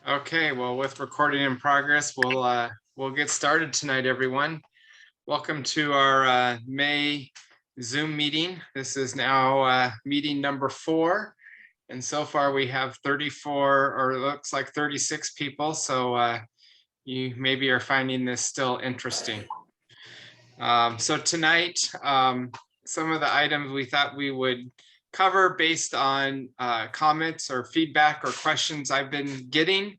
Okay, well, with recording in progress, we'll get started tonight, everyone. Welcome to our May Zoom meeting. This is now meeting number 4, and so far we have 34, or it looks like 36 people. So you maybe are finding this still interesting. So tonight, some of the items we thought we would cover based on comments or feedback or questions I've been getting.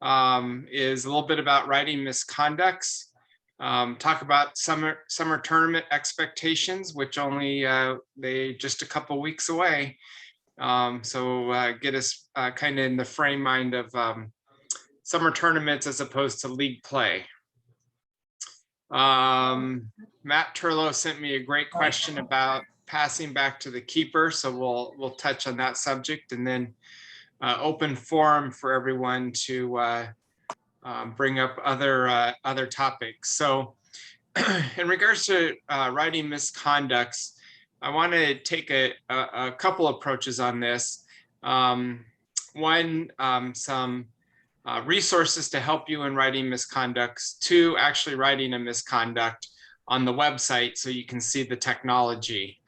Is a little bit about writing misconducts, talk about summer tournament expectations, which only they just a couple weeks away. So get us kind of in the frame mind of summer tournaments as opposed to league play. Matt Turlow sent me a great question about passing back to the keeper, so we'll touch on that subject, and then open forum for everyone to bring up other topics. So in regards to writing misconducts, I want to take a couple approaches on this. One, some resources to help you in writing misconducts. 2, actually writing a misconduct on the website so you can see the technology.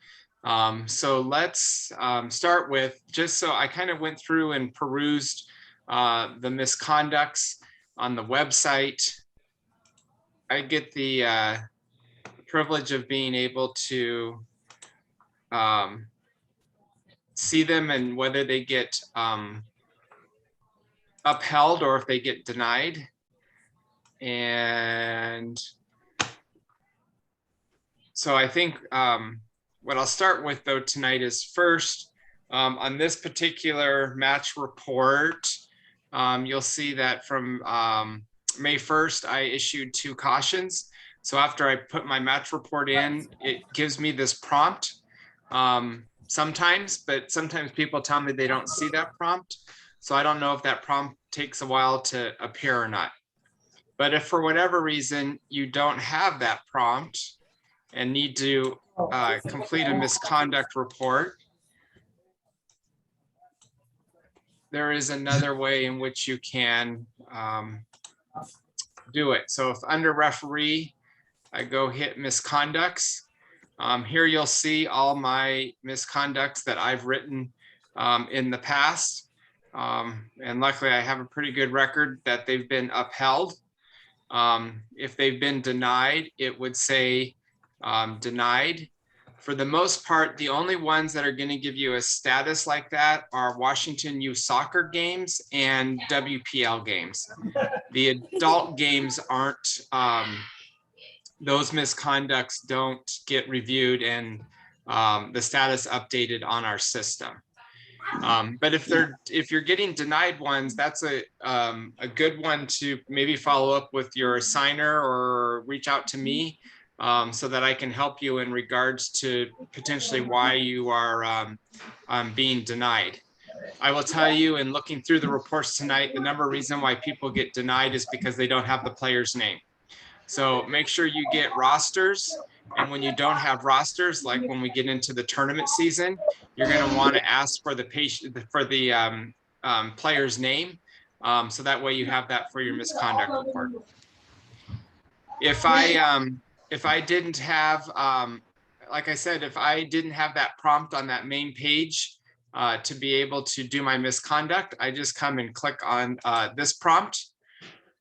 So let's start with, just so I kind of went through and perused the misconducts on the website. I get the privilege of being able to see them and whether they get upheld or if they get denied. And so I think what I'll start with though tonight is first, on this particular match report, you'll see that from May 1st, I issued 2 cautions. So after I put my match report in, it gives me this prompt sometimes, but sometimes people tell me they don't see that prompt. So I don't know if that prompt takes a while to appear or not. But if for whatever reason you don't have that prompt and need to complete a misconduct report, there is another way in which you can do it. So if under referee, I go hit misconducts, here you'll see all my misconducts that I've written in the past. And luckily I have a pretty good record that they've been upheld. If they've been denied, it would say denied. For the most part, the only ones that are going to give you a status like that are Washington U soccer games and WPL games. The adult games aren't, those misconducts don't get reviewed and the status updated on our system. But if you're getting denied ones, that's a good one to maybe follow up with your assigner or reach out to me so that I can help you in regards to potentially why you are being denied. I will tell you, in looking through the reports tonight, the number of reasons why people get denied is because they don't have the player's name. So make sure you get rosters. And when you don't have rosters, like when we get into the tournament season, you're going to want to ask for the player's name, so that way you have that for your misconduct report. If I didn't have, like I said, if I didn't have that prompt on that main page to be able to do my misconduct, I just come and click on this prompt.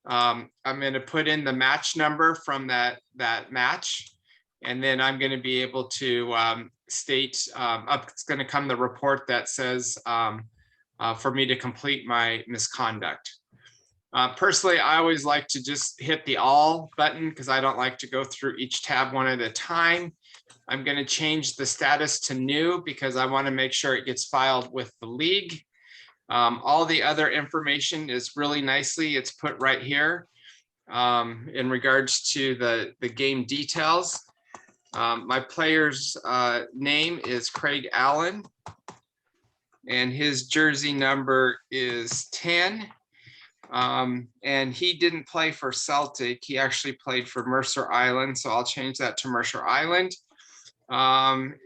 I'm going to put in the match number from that match. And then I'm going to be able to state, it's going to come the report that says for me to complete my misconduct. Personally, I always like to just hit the all button because I don't like to go through each tab one at a time. I'm going to change the status to new because I want to make sure it gets filed with the league. All the other information is really nicely, it's put right here in regards to the game details. My player's name is Craig Allen, and his jersey number is 10. And he didn't play for Celtic. He actually played for Mercer Island. So I'll change that to Mercer Island.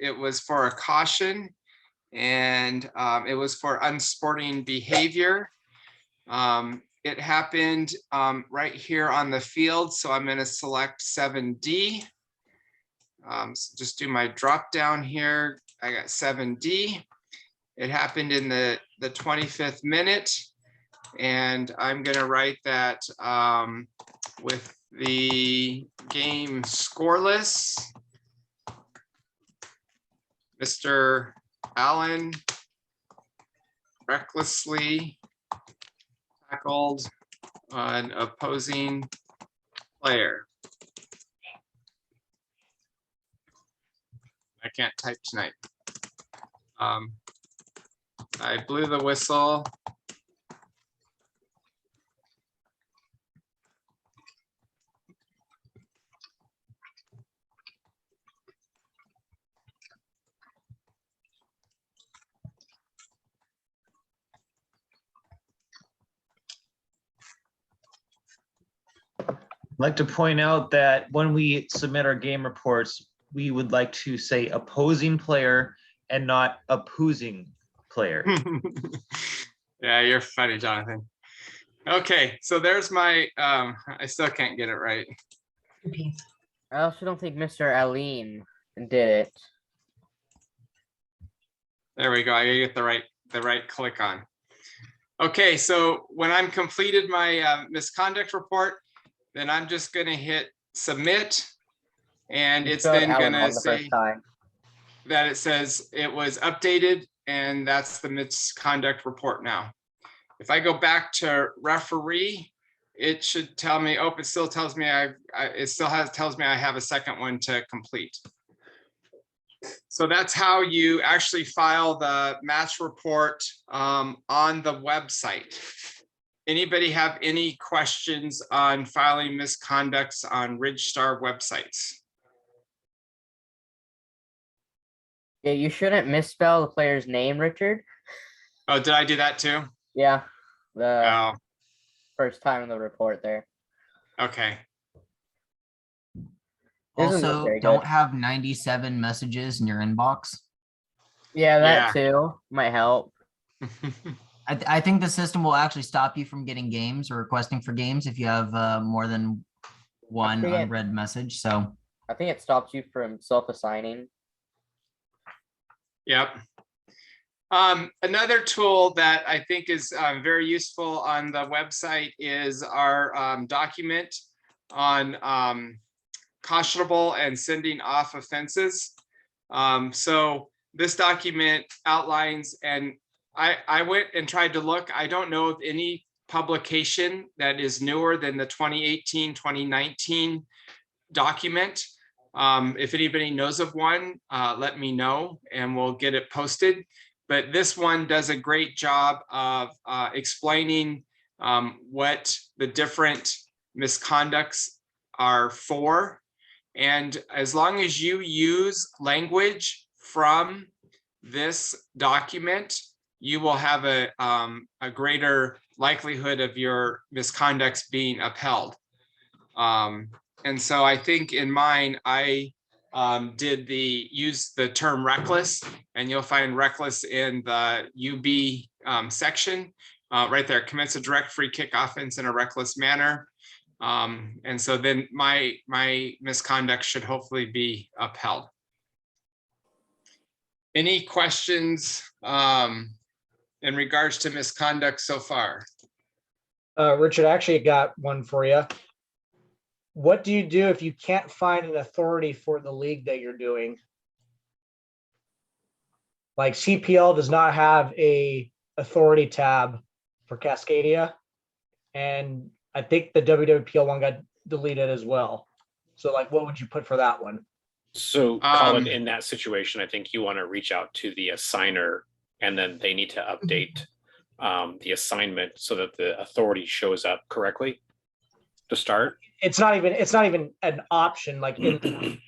It was for a caution, and it was for unsporting behavior. It happened right here on the field, so I'm going to select 7D. So just do my drop down here. I got 7D. It happened in the 25th minute, and I'm going to write that with the game scoreless. Mr. Allen recklessly tackled an opposing player. I can't type tonight. I blew the whistle. I'd like to point out that when we submit our game reports, we would like to say opposing player and not opposing player. Yeah, you're funny, Jonathan. Okay, so there's my, I still can't get it right. I also don't think Mr. Aline did it. There we go. I gotta get the right click on. Okay, so when I'm completed my misconduct report, then I'm just gonna hit submit, and it's then gonna say that it says it was updated, and that's the misconduct report now. If I go back to referee, it should tell me, oh, it still tells me tells me I have a second one to complete. So that's how you actually file the match report on the website. Anybody have any questions on filing misconducts on RidgeStar websites? Yeah, you shouldn't misspell the player's name, Richard. Oh, did I do that too? Yeah, the Oh, first time in the report there. okay. Doesn't look Also, very don't good. have 97 messages in your inbox. Yeah, Yeah. that too might help. I think the system will actually stop you from getting games or requesting for games if you have more than one forget. unread message. So I think it stops you from self-assigning. Yep. Another tool that I think is very useful on the website is our document on cautionable and sending off offenses. So this document outlines, and I went and tried to look. I don't know of any publication that is newer than the 2018, 2019 document. If anybody knows of one, let me know and we'll get it posted. But this one does a great job of explaining what the different misconducts are for. And as long as you use language from this document, you will have a greater likelihood of your misconducts being upheld. And so I think in mine, I use the term reckless, and you'll find reckless in the UB section right there. Commits a direct free kick offense in a reckless manner. And so then my misconduct should hopefully be upheld. Any questions in regards to misconduct so far? Richard, I actually got one for you. What do you do if you can't find an authority for the league that you're doing? Like CPL does not have a authority tab for Cascadia, and I think the WWPL one got deleted as well. So like, what would you put for that one? So Colin, in that situation, I think you want to reach out to the assigner, and then they need to update the assignment so that the authority shows up correctly to start. It's not even an option like in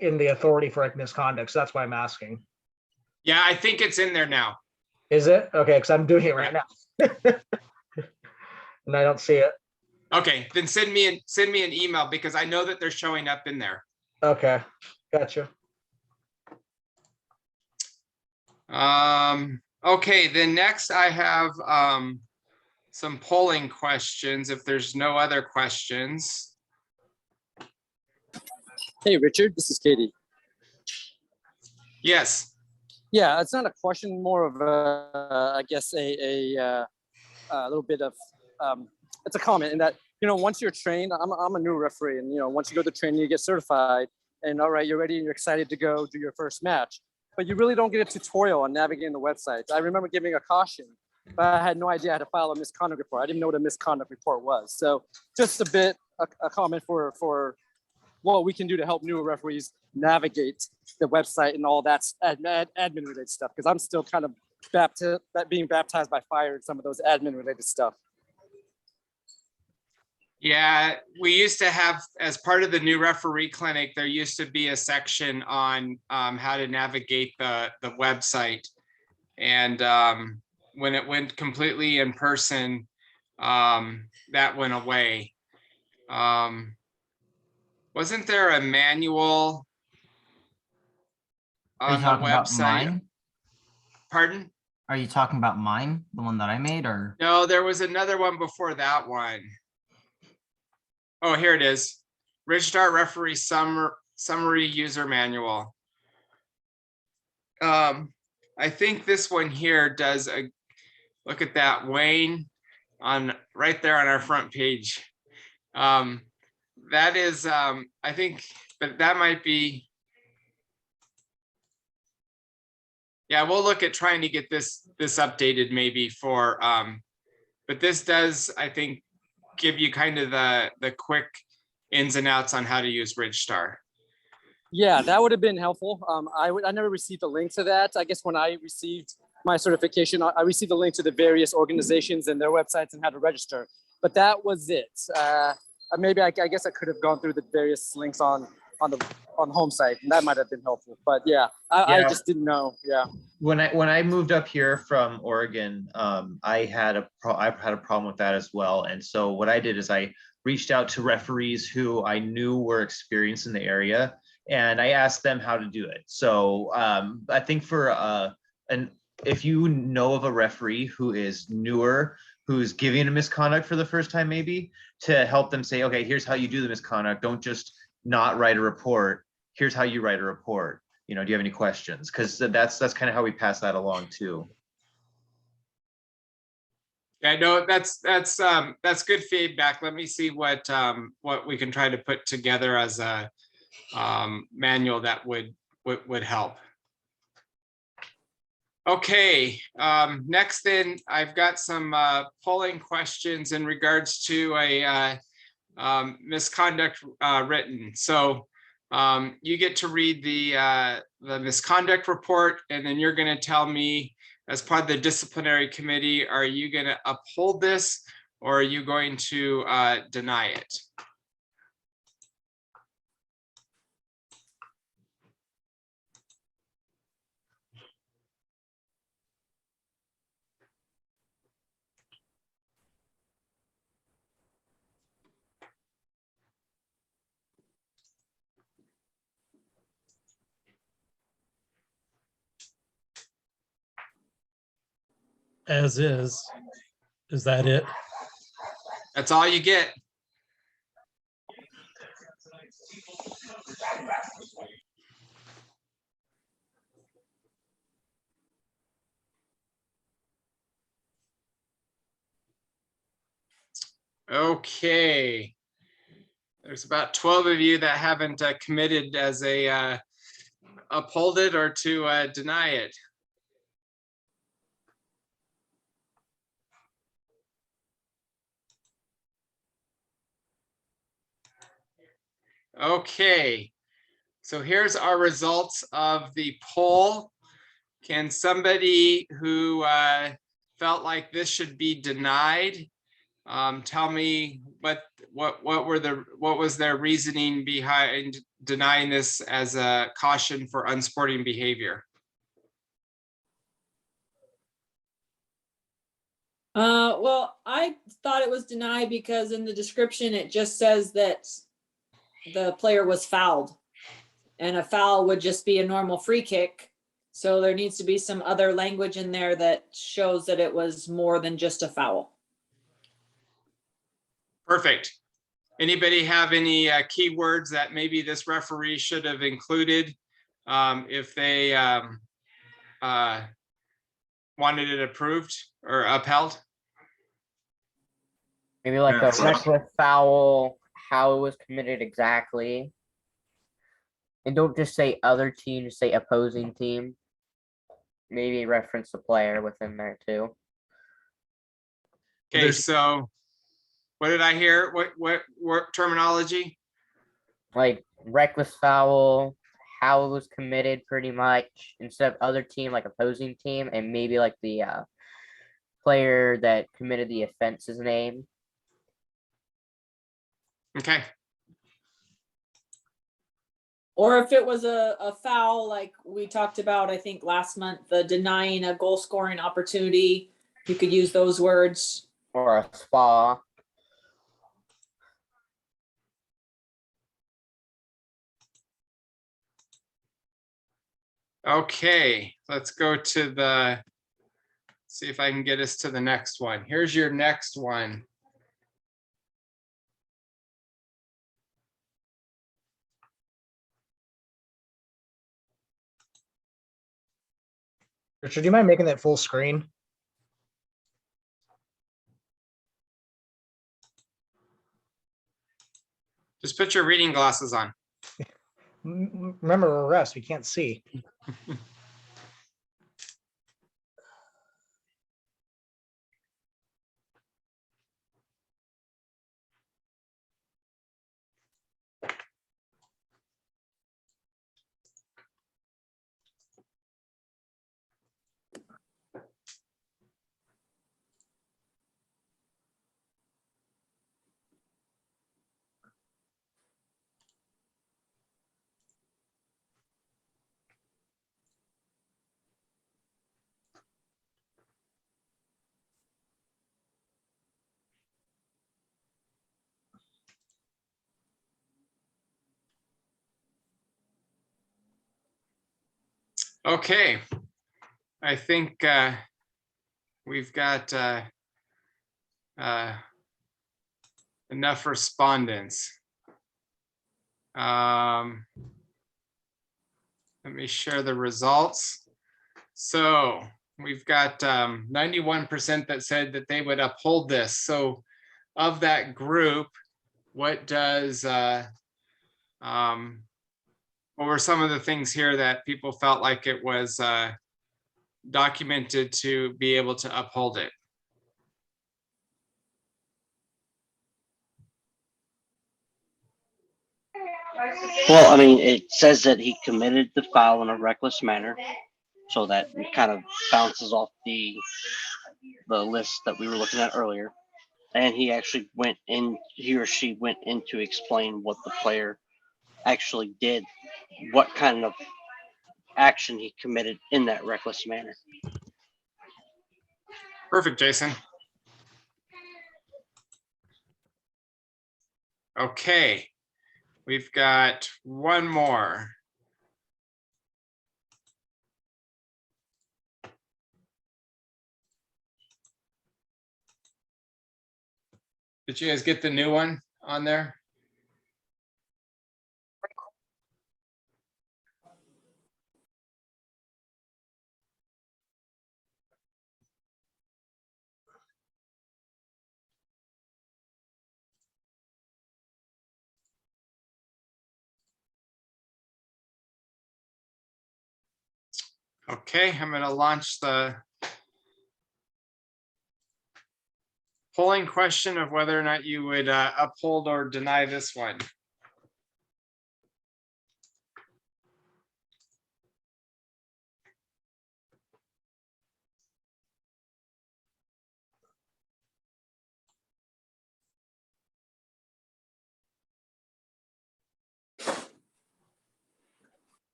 the authority for like misconduct. So that's why I'm asking. Yeah, I think it's in there now. Is it? Okay, because I'm doing it right now. And I don't see it. Okay, then send me an email because I know that they're showing up in there. Okay, gotcha. Okay, then next I have some polling questions if there's no other questions. Hey, Richard, this is Katie. Yes. Yeah, it's not a question, more of a, I guess, a little bit of, it's a comment in that, you know, once you're trained, I'm a new referee, and, you know, once you go to training, you get certified, and all right, you're ready and you're excited to go do your first match, but you really don't get a tutorial on navigating the websites. I remember giving a caution, but I had no idea how to file a misconduct report. I didn't know what a misconduct report was. So just a comment for what we can do to help newer referees navigate the website and all that admin related stuff. Because I'm still kind of being baptized by fire in some of those admin related stuff. Yeah, we used to have, as part of the new referee clinic, there used to be a section on how to navigate the website. And when it went completely in person, that went away. Wasn't there a manual Are you on the talking about website? mine? Pardon? Are you talking about mine, the one that I made, or? No, there was another one before that one. Oh, here it is. Ridgedart Referee Summary User Manual. I think this one here does a look at that, Wayne, on right there on our front page. That is, I think, but that might be. Yeah, we'll look at trying to get this updated maybe for, but this does, I think, give you kind of the quick ins and outs on how to use Ridgestar. Yeah, that would have been helpful. I never received a link to that. I guess when I received my certification, I received a link to the various organizations and their websites and how to register, but that was it. Maybe I guess I could have gone through the various links on the home site, and that might have been helpful. But yeah, I just didn't know. Yeah. When I moved up here from Oregon, I had a problem with that as well. And so what I did is I reached out to referees who I knew were experienced in the area, and I asked them how to do it. So I think if you know of a referee who is newer, who's giving a misconduct for the first time, maybe to help them say, okay, here's how you do the misconduct. Don't just not write a report. Here's how you write a report. You know, do you have any questions? Because that's kind of how we pass that along too. Yeah, no, that's good feedback. Let me see what we can try to put together as a manual that would help. Okay, next then I've got some polling questions in regards to a misconduct written. So you get to read the misconduct report, and then you're going to tell me, as part of the disciplinary committee, are you going to uphold this or are you going to deny it? As is. Is that it? That's all you get. Okay. There's about 12 of you that haven't committed as a uphold it or to deny it. Okay, so here's our results of the poll. Can somebody who felt like this should be denied tell me what was their reasoning behind denying this as a caution for unsporting behavior? Well, I thought it was denied because in the description it just says that the player was fouled, and a foul would just be a normal free kick. So there needs to be some other language in there that shows that it was more than just a foul. Perfect. Anybody have any keywords that maybe this referee should have included if they wanted it approved or upheld? Maybe like Yeah, a reckless foul, how it was committed exactly. And don't just say other team, just say opposing team. Maybe reference the player within there too. Okay, There's- so what did I hear? What terminology? Like reckless foul, how it was committed pretty much, instead of other team, like opposing team, and maybe like the player that committed the offense's name. Okay, Or if it was a foul, like we talked about, I think last month, the denying a goal scoring opportunity, you could use those words. Or a spa. okay, let's go to the, see if I can get us to the next one. Here's your next one. Richard, do you mind making that full screen? Just put your reading glasses on. Remember, we're rest. We can't see. Okay, I think we've got enough respondents. Let me share the results. So we've got 91% that said that they would uphold this. So of that group, what does what were some of the things here that people felt like it was documented to be able to uphold it? Well, I mean, it says that he committed the foul in a reckless manner, so that kind of bounces off the list that we were looking at earlier. And he actually went in, he or she went in to explain what the player actually did, what kind of action he committed in that reckless manner. Perfect, Jason. Okay, we've got one more. Did you guys get the new one on there? Okay, I'm going to launch the polling question of whether or not you would uphold or deny this one.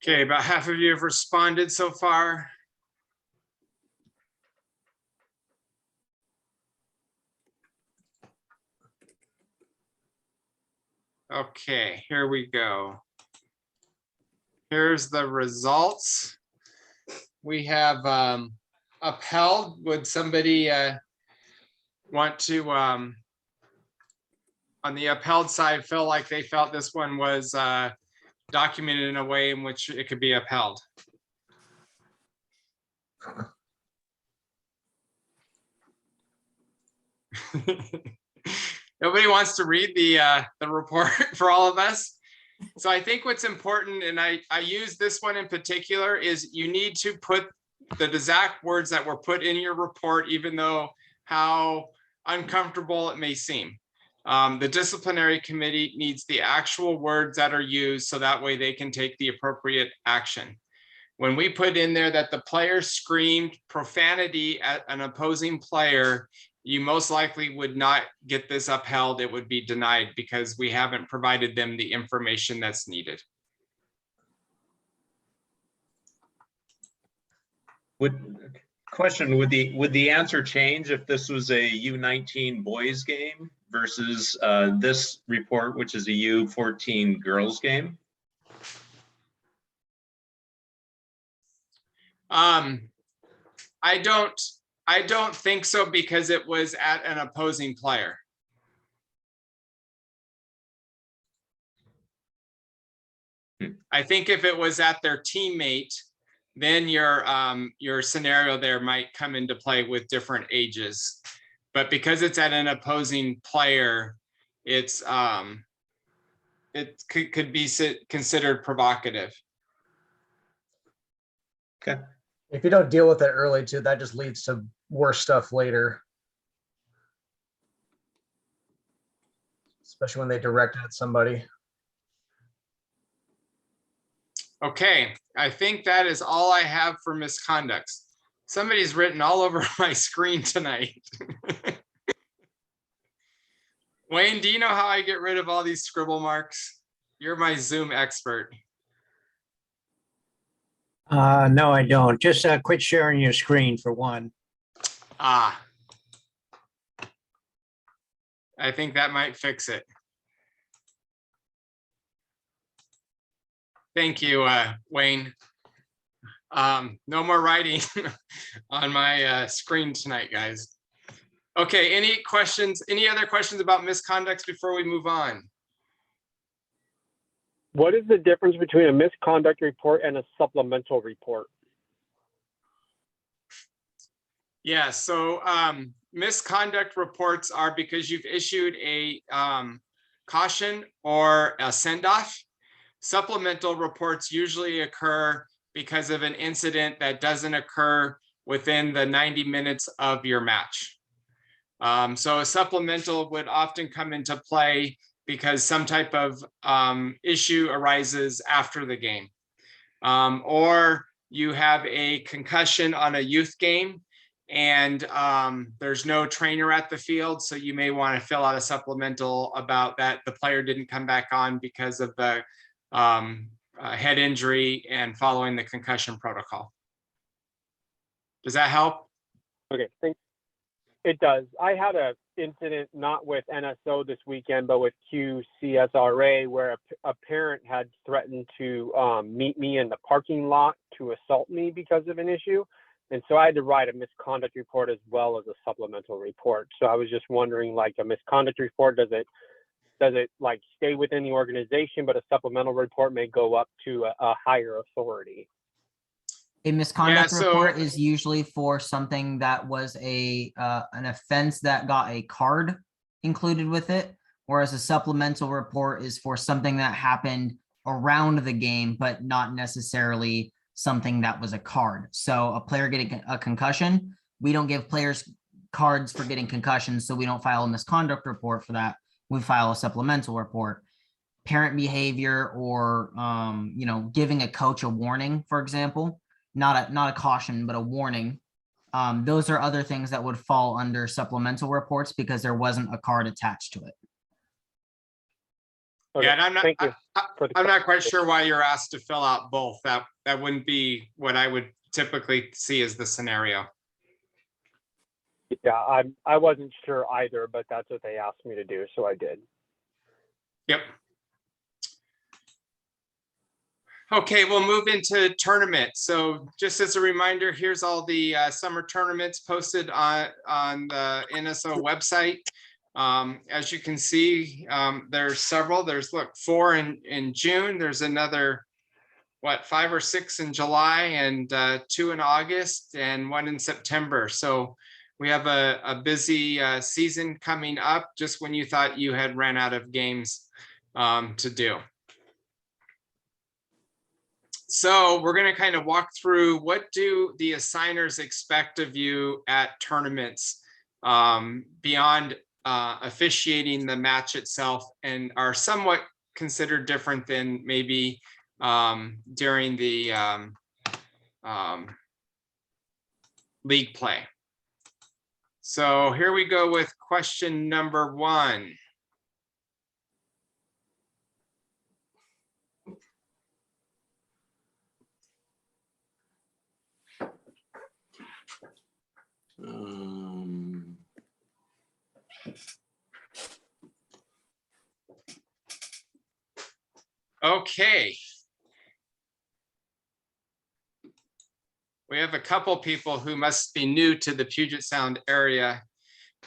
Okay, about half of you have responded so far. Okay, here we go. Here's the results. We have upheld. Would somebody want to, on the upheld side, feel like they felt this one was documented in a way in which it could be upheld. Nobody wants to read the report for all of us. So I think what's important, and I use this one in particular, is you need to put the exact words that were put in your report, even though how uncomfortable it may seem. The disciplinary committee needs the actual words that are used so that way they can take the appropriate action. When we put in there that the player screamed profanity at an opposing player, you most likely would not get this upheld. It would be denied because we haven't provided them the information that's needed. Would the answer change if this was a U19 boys game versus this report, which is a U14 girls game? I don't think so, because it was at an opposing player. I think if it was at their teammate, then your scenario there might come into play with different ages. But because it's at an opposing player, it's it could be considered provocative. Okay. If you don't deal with it early too, that just leads to worse stuff later. Especially when they direct it at somebody. Okay, I think that is all I have for misconducts. Somebody's written all over my screen tonight. Wayne, do you know how I get rid of all these scribble marks? You're my Zoom expert. No, I don't. Just quit sharing your screen for one. Ah. I think that might fix it. Thank you, Wayne. No more writing on my screen tonight, guys. Okay, any questions? Any other questions about misconducts before we move on? What is the difference between a misconduct report and a supplemental report? Yeah, so misconduct reports are because you've issued a caution or a send-off. Supplemental reports usually occur because of an incident that doesn't occur within the 90 minutes of your match. So a supplemental would often come into play because some type of issue arises after the game. Or you have a concussion on a youth game and there's no trainer at the field, so you may want to fill out a supplemental about that the player didn't come back on because of the head injury and following the concussion protocol. Does that help? Okay, thanks. It does. I had an incident not with NSO this weekend, but with QCSRA, where a parent had threatened to meet me in the parking lot to assault me because of an issue. And so I had to write a misconduct report as well as a supplemental report. So I was just wondering, like, a misconduct report, does it like stay within the organization, but a supplemental report may go up to a higher authority? A misconduct report is usually for something that was an offense that got a card included with it, whereas a supplemental report is for something that happened around the game, but not necessarily something that was a card. So a player getting a concussion, we don't give players cards for getting concussions, so we don't file a misconduct report for that. We file a supplemental report. Parent behavior or giving a coach a warning, for example, not a caution, but a warning. Those are other things that would fall under supplemental reports because there wasn't a card attached to it. Okay, yeah, and I'm not quite sure why you're asked to fill out both. That wouldn't be what I would typically see as the scenario. Yeah, I wasn't sure either, but that's what they asked me to do, so I did. Yep. Okay, we'll move into tournaments. So just as a reminder, here's all the summer tournaments posted on the NSO website. As you can see, there's several. There's 4 in June. There's another 5 or 6 in July, and 2 in August, and 1 in September. So we have a busy season coming up just when you thought you had ran out of games to do. So we're going to kind of walk through, what do the assigners expect of you at tournaments beyond officiating the match itself, and are somewhat considered different than maybe during the league play. So here we go with question number 1. Okay. We have a couple people who must be new to the Puget Sound area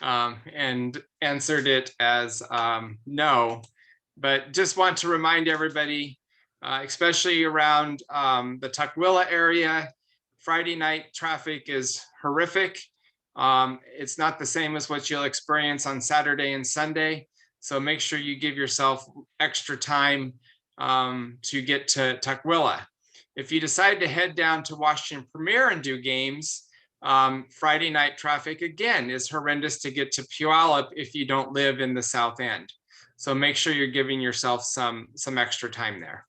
and answered it as no, but just want to remind everybody, especially around the Tukwila area, Friday night traffic is horrific. It's not the same as what you'll experience on Saturday and Sunday. So make sure you give yourself extra time to get to Tukwila. If you decide to head down to Washington Premier and do games, Friday night traffic again is horrendous to get to Puyallup if you don't live in the South End. So make sure you're giving yourself some extra time there.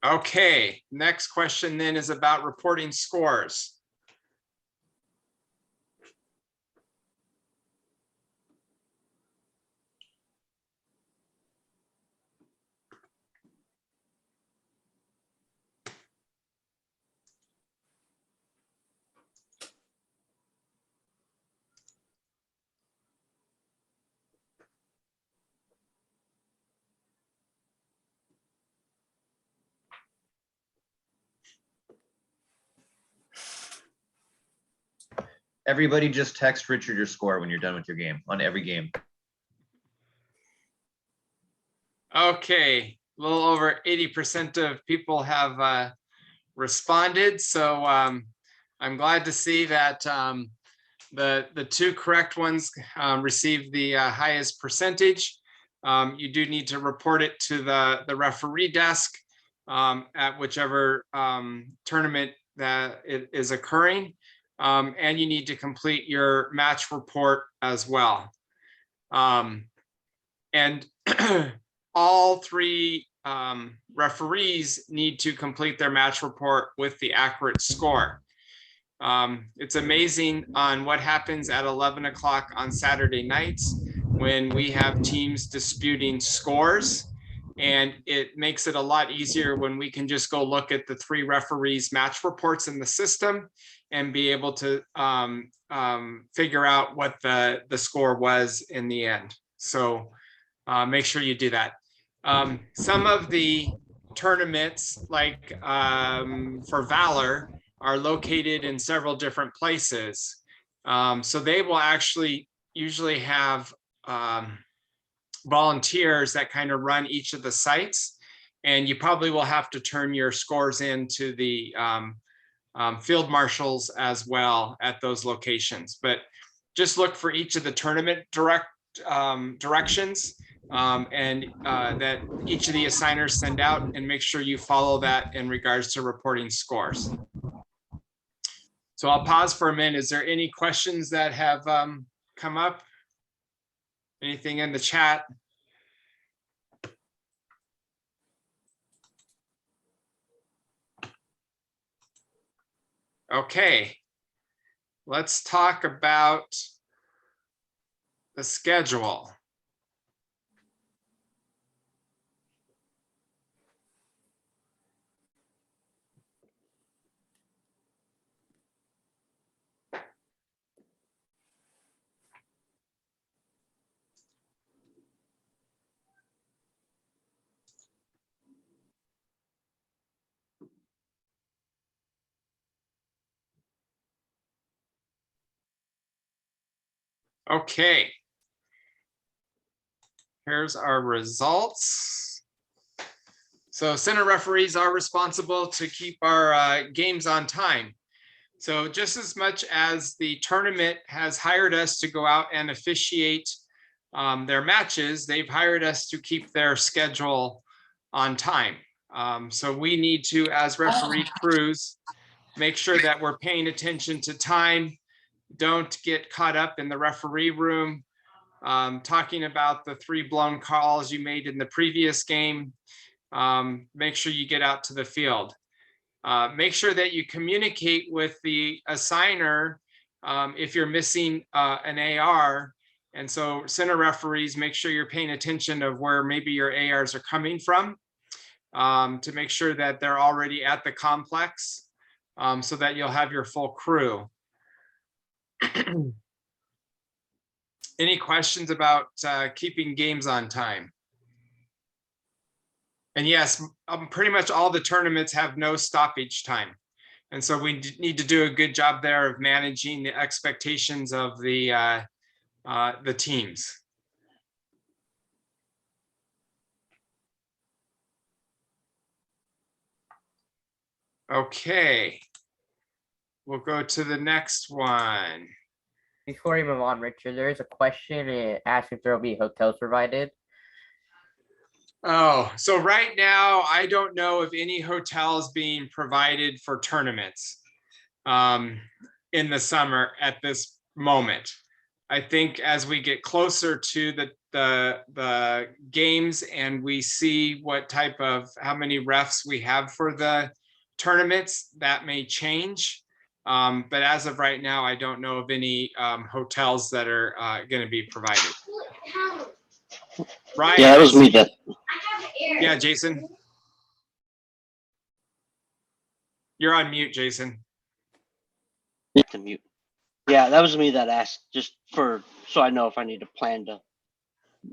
Okay, next question then is about reporting scores. Everybody just text Richard your score when you're done with your game, on every game. Okay, a little over 80% of people have responded. So I'm glad to see that the 2 correct ones received the highest percentage. You do need to report it to the referee desk at whichever tournament that it is occurring. And you need to complete your match report as well. And all 3 referees need to complete their match report with the accurate score. It's amazing on what happens at 11 o'clock on Saturday nights when we have teams disputing scores. And it makes it a lot easier when we can just go look at the 3 referees' match reports in the system and be able to figure out what the score was in the end. So make sure you do that. Some of the tournaments, like for Valor, are located in several different places. So they will actually usually have volunteers that kind of run each of the sites. And you probably will have to turn your scores into the field marshals as well at those locations. But just look for each of the tournament directions and that each of the assigners send out, and make sure you follow that in regards to reporting scores. So I'll pause for a minute. Is there any questions that have come up? Anything in the chat? Okay, let's talk about the schedule. Okay. Here's our results. So center referees are responsible to keep our games on time. So just as much as the tournament has hired us to go out and officiate their matches, they've hired us to keep their schedule on time. So we need to, as referee crews, make sure that we're paying attention to time. Don't get caught up in the referee room, talking about the 3 blown calls you made in the previous game. Make sure you get out to the field. Make sure that you communicate with the assigner if you're missing an AR. And so center referees, make sure you're paying attention of where maybe your ARs are coming from, to make sure that they're already at the complex, so that you'll have your full crew. Any questions about keeping games on time? And yes, pretty much all the tournaments have no stoppage time. And so we need to do a good job there of managing the expectations of the teams. Okay. We'll go to the next one. Before we move on, Richard, there is a question. It asks if there will be hotels provided. Oh, so right now, I don't know of any hotels being provided for tournaments in the summer at this moment. I think as we get closer to the games and we see what type of, how many refs we have for the tournaments, that may change. But as of right now, I don't know of any hotels that are going to be provided. Ryan, yeah, that was me. Yeah, Jason. You're on mute, Jason. To mute. Yeah, that was me that asked, just for so I know if I need to plan to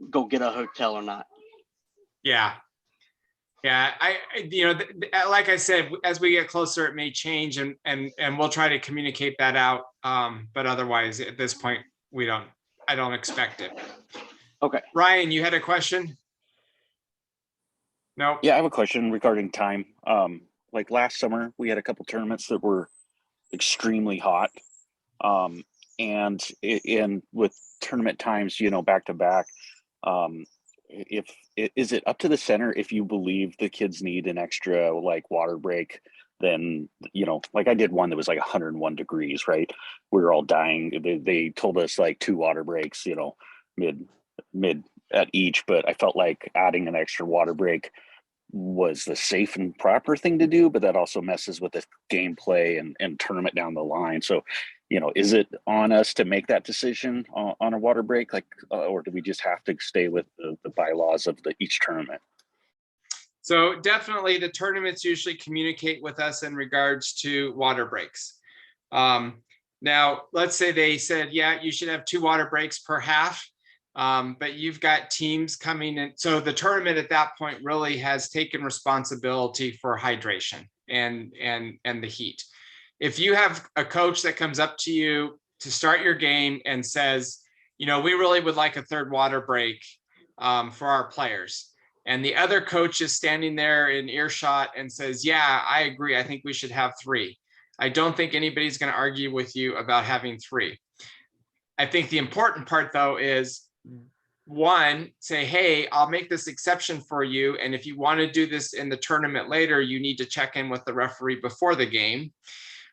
go get a hotel or not. Yeah. Yeah, like I said, as we get closer, it may change, and we'll try to communicate that out. But otherwise, at this point, I don't expect it. Okay. Ryan, you had a question? No. Yeah, I have a question regarding time. Like last summer, we had a couple tournaments that were extremely hot. And with tournament times, back to back, is it up to the center if you believe the kids need an extra like water break? Then like I did one that was like 101 degrees, right? We were all dying. They told us like 2 water breaks, mid at each, but I felt like adding an extra water break was the safe and proper thing to do, but that also messes with the gameplay and tournament down the line. So, is it on us to make that decision on a water break, or do we just have to stay with the bylaws of each tournament? So definitely the tournaments usually communicate with us in regards to water breaks. Now, let's say they said, yeah, you should have 2 water breaks per half. But you've got teams coming in. So the tournament at that point really has taken responsibility for hydration and the heat. If you have a coach that comes up to you to start your game and says, we really would like a 3rd water break for our players. And the other coach is standing there in earshot and says, yeah, I agree. I think we should have 3. I don't think anybody's going to argue with you about having 3. I think the important part, though, is 1, say, hey, I'll make this exception for you. And if you want to do this in the tournament later, you need to check in with the referee before the game.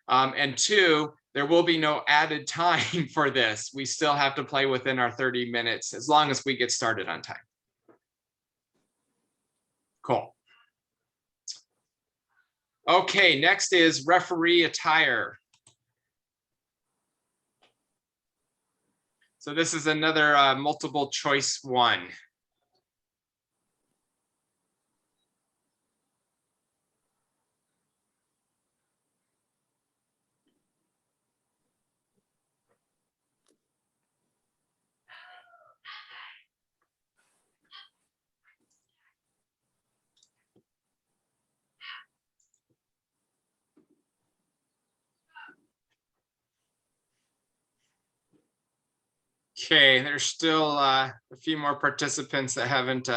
And 2, there will be no added time for this. We still have to play within our 30 minutes as long as we get started on time. Cool. Okay, next is referee attire. So this is another multiple choice one. Okay, there's still a few more participants that haven't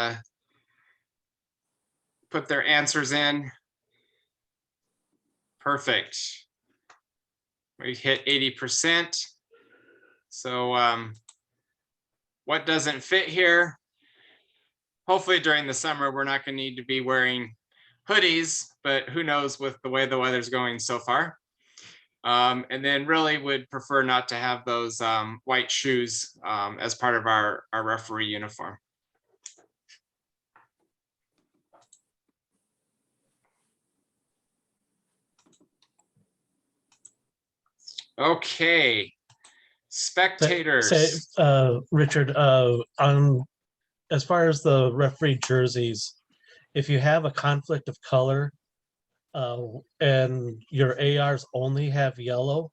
put their answers in. Perfect. We hit 80%. So what doesn't fit here? Hopefully during the summer, we're not going to need to be wearing hoodies, but who knows with the way the weather's going so far. And then really would prefer not to have those white shoes as part of our referee uniform. Okay, spectators. Richard, as far as the referee jerseys, if you have a conflict of color and your ARs only have yellow,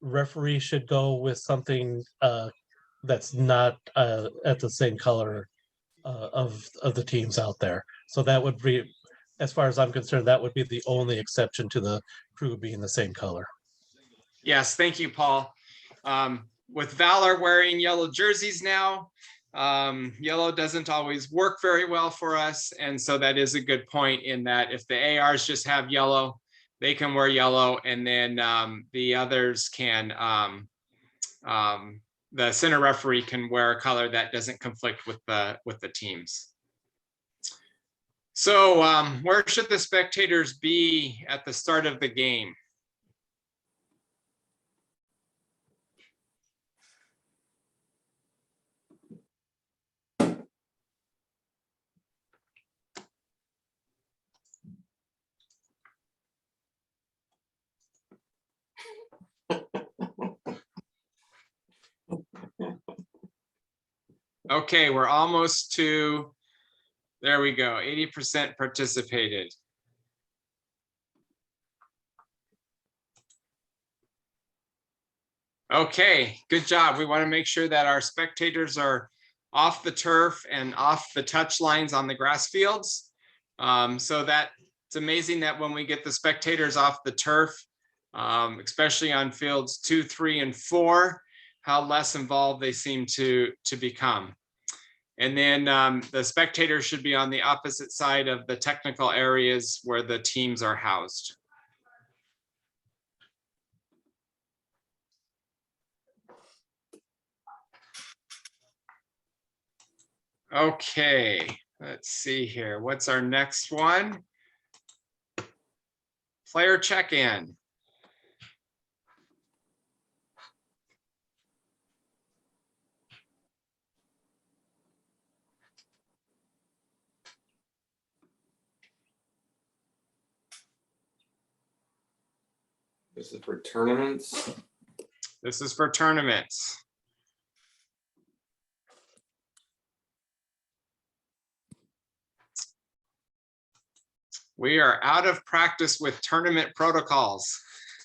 referee should go with something that's not at the same color of the teams out there. So that would be, as far as I'm concerned, that would be the only exception to the crew being the same color. Yes, thank you, Paul. With Valor wearing yellow jerseys now, yellow doesn't always work very well for us. And so that is a good point in that if the ARs just have yellow, they can wear yellow, and then the others can, the center referee can wear a color that doesn't conflict with the teams. So where should the spectators be at the start of the game? Okay, we're almost to, there we go, 80% participated. Okay, good job. We want to make sure that our spectators are off the turf and off the touch lines on the grass fields. So that it's amazing that when we get the spectators off the turf, especially on fields 2, 3, and 4, how less involved they seem to become. And then the spectators should be on the opposite side of the technical areas where the teams are housed. Okay, let's see here. What's our next one? Player check-in. This is for tournaments. This is for tournaments. We are out of practice with tournament protocols.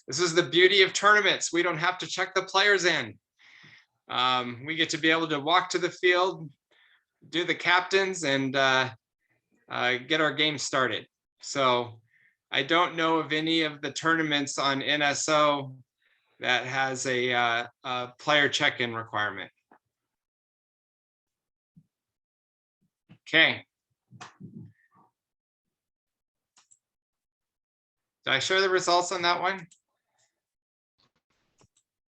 This is the beauty of tournaments. We don't have to check the players in. We get to be able to walk to the field, do the captains, and get our game started. So I don't know of any of the tournaments on NSO that has a player check-in requirement. Okay. Did I share the results on that one?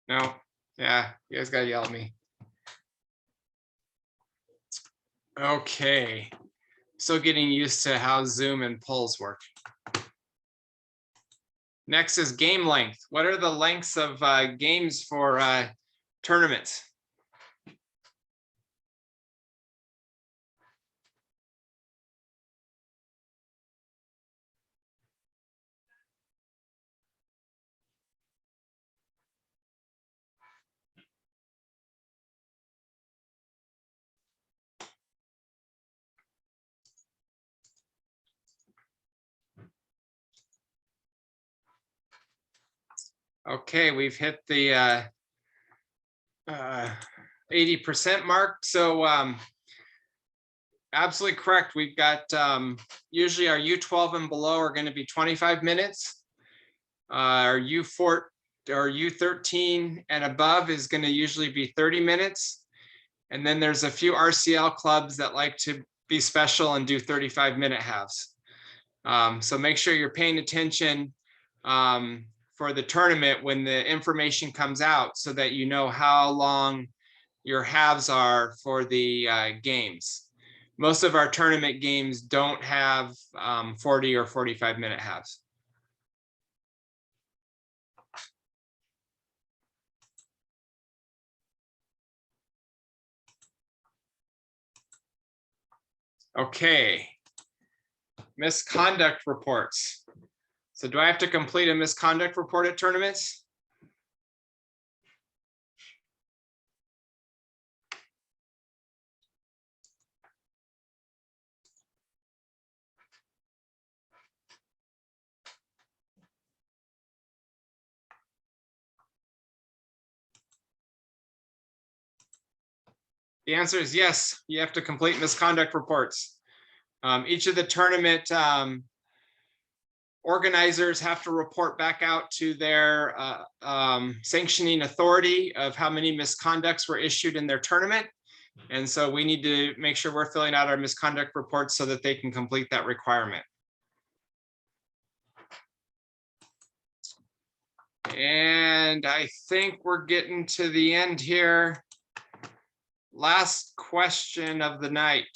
No. Yeah, you guys gotta yell at me. Okay. Still getting used to how Zoom and polls work. Next is game length. What are the lengths of games for tournaments? Okay, we've hit the 80% mark. So absolutely correct. We've got usually our U12 and below are going to be 25 minutes. Our U4 or U13 and above is going to usually be 30 minutes. And then there's a few RCL clubs that like to be special and do 35-minute halves. So make sure you're paying attention for the tournament when the information comes out so that you know how long your halves are for the games. Most of our tournament games don't have 40 or 45-minute halves. Okay, misconduct reports. So do I have to complete a misconduct report at tournaments? The answer is yes, you have to complete misconduct reports. Each of the tournament organizers have to report back out to their sanctioning authority of how many misconducts were issued in their tournament. And so we need to make sure we're filling out our misconduct reports so that they can complete that requirement. And I think we're getting to the end here. Last question of the night.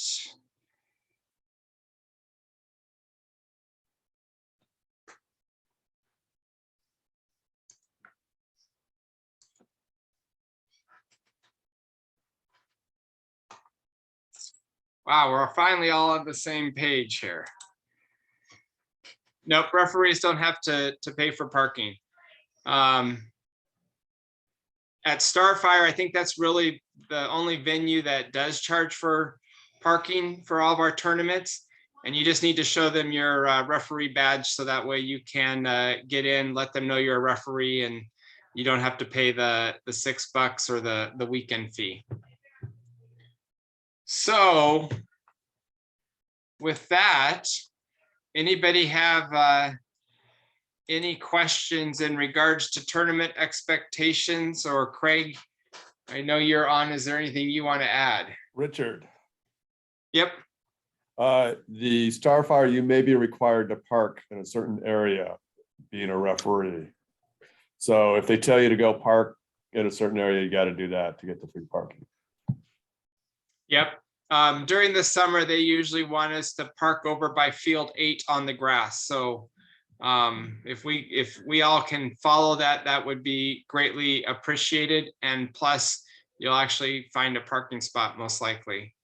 Wow, we're finally all on the same page here. Nope, referees don't have to pay for parking. At Starfire, I think that's really the only venue that does charge for parking for all of our tournaments. And you just need to show them your referee badge so that way you can get in, let them know you're a referee, and you don't have to pay the $6 or the weekend fee. So with that, anybody have any questions in regards to tournament expectations? Or Craig, I know you're on. Is there anything you want to add? Richard. Yep. The Starfire, you may be required to park in a certain area being a referee. So if they tell you to go park in a certain area, you got to do that to get the free parking. Yep. During the summer, they usually want us to park over by field 8 on the grass. So if we all can follow that, that would be greatly appreciated. And plus, you'll actually find a parking spot most likely.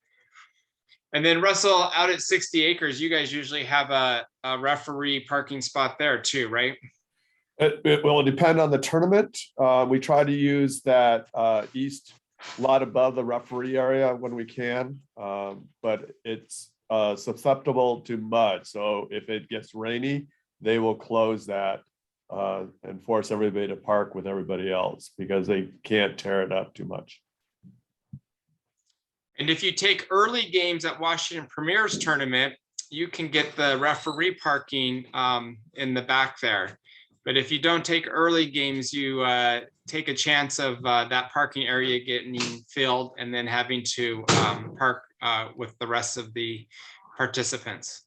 And then Russell, out at 60 acres, you guys usually have a referee parking spot there too, right? It will depend on the tournament. We try to use that east lot above the referee area when we can, but it's susceptible to mud. So if it gets rainy, they will close that and force everybody to park with everybody else because they can't tear it up too much. And if you take early games at Washington Premier's tournament, you can get the referee parking in the back there. But if you don't take early games, you take a chance of that parking area getting filled and then having to park with the rest of the participants.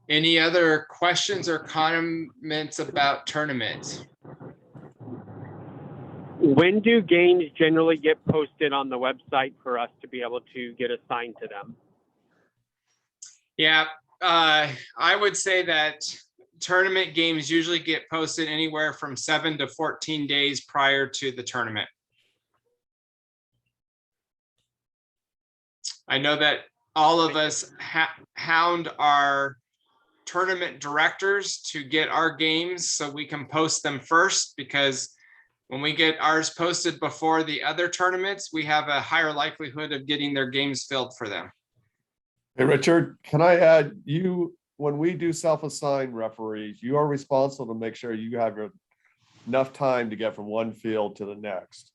Any other questions or comments about tournaments? When do games generally get posted on the website for us to be able to get assigned to them? Yeah, I would say that tournament games usually get posted anywhere from 7 to 14 days prior to the tournament. I know that all of us hound our tournament directors to get our games so we can post them first, because when we get ours posted before the other tournaments, we have a higher likelihood of getting their games filled for them. Hey, Richard, can I add, when we do self-assigned referees, you are responsible to make sure you have enough time to get from one field to the next.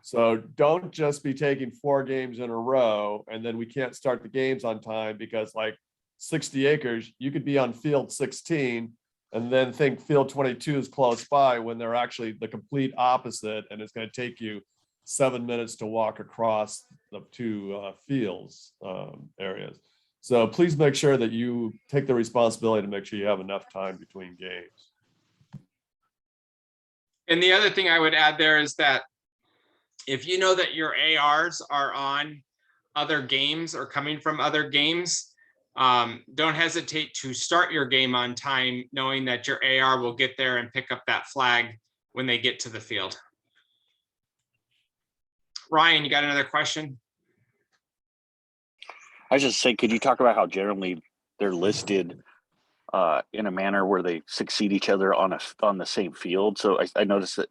So don't just be taking 4 games in a row and then we can't start the games on time because like 60 acres, you could be on field 16 and then think field 22 is close by when they're actually the complete opposite, and it's going to take you 7 minutes to walk across the two fields areas. So please make sure that you take the responsibility to make sure you have enough time between games. And the other thing I would add there is that if you know that your ARs are on other games or coming from other games, don't hesitate to start your game on time, knowing that your AR will get there and pick up that flag when they get to the field. Ryan, you got another question? I was just saying, could you talk about how generally they're listed in a manner where they succeed each other on the same field? So I noticed that